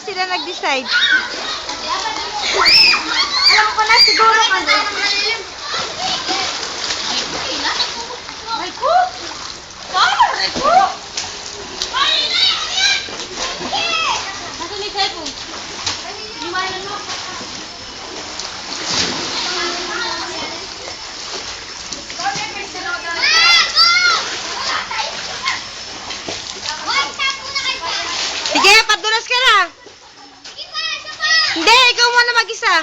sila nag-decide. Alam ko na siguro kasi. Sige, padulas ka na. Hindi, ikaw muna mag-isa.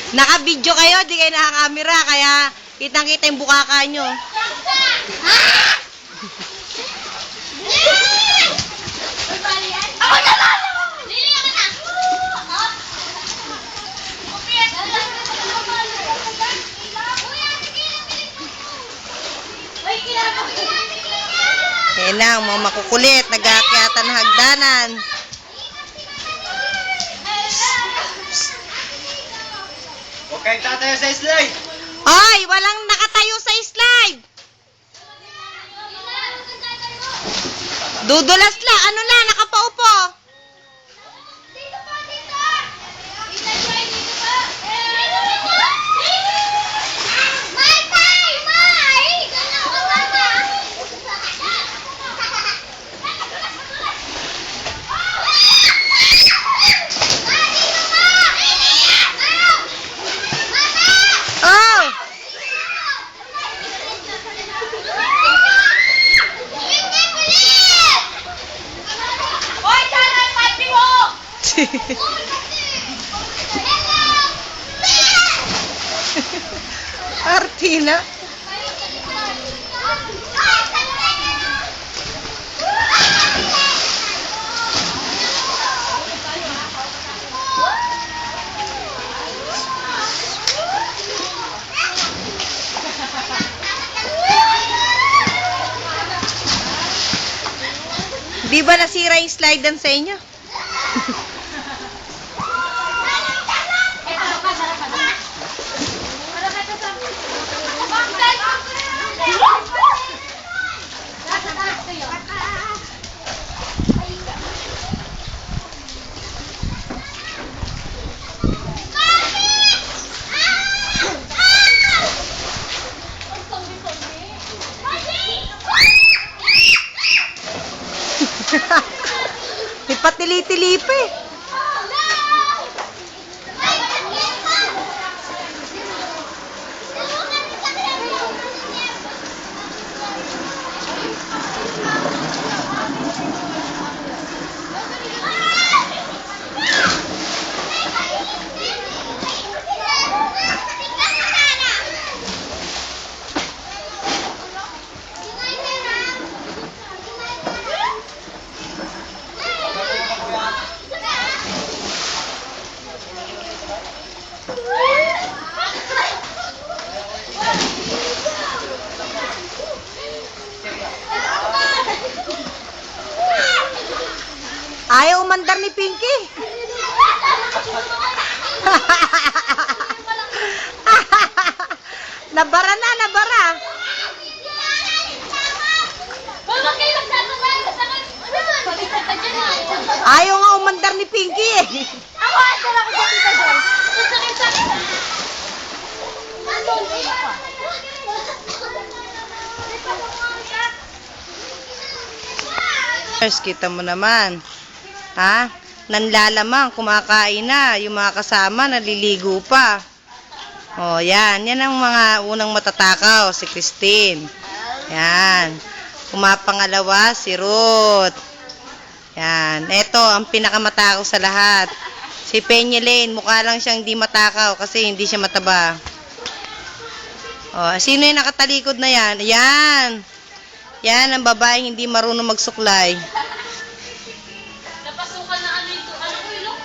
Naka-video kayo, di kayo naka-camera, kaya kitang-kita yung bukaka nyo. Ayan na, mga makukulit, nag-aakyatan ng hagdanan. Huwag kayong tatayo sa slide! Ay, walang nakatayo sa slide. Dudulas lang, ano na, nakapaupo. Artina. Di ba nasira yung slide doon sa inyo? May patili-tili pa eh. Ayaw umandar ni Pinky. Nabara na, nabara. Ayaw nga umandar ni Pinky eh. Ako, asa lang ako dito doon. Sakit-sakit. Kita mo naman. Ha? Nanlalamang, kumakain na. Yung mga kasama, naliligo pa. O, yan. Yan ang mga unang matatakaw. Si Christine. Yan. Pumapangalawa, si Ruth. Yan. Ito, ang pinakamatakaw sa lahat. Si Peñalane, mukha lang siyang hindi matakaw kasi hindi siya mataba. O, sino yung nakatalikod na yan? Yan. Yan ang babaeng hindi marunong magsuklay. Napasukan na ano ito. Ano ko yun?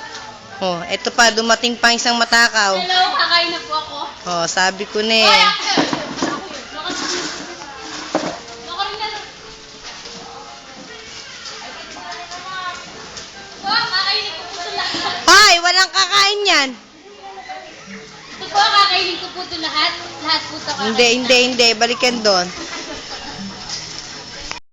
Oh, ito pa, dumating pa isang matakaw. Hello, kakain na po ako. Oh, sabi ko na eh. Ay, Uncle! Loko rin na. Wow, kakainin ko po sa Nay, walang kakain yan. Ito po, kakainin ko po ito lahat. Lahat po ito kakainin. Hindi. Balikan doon.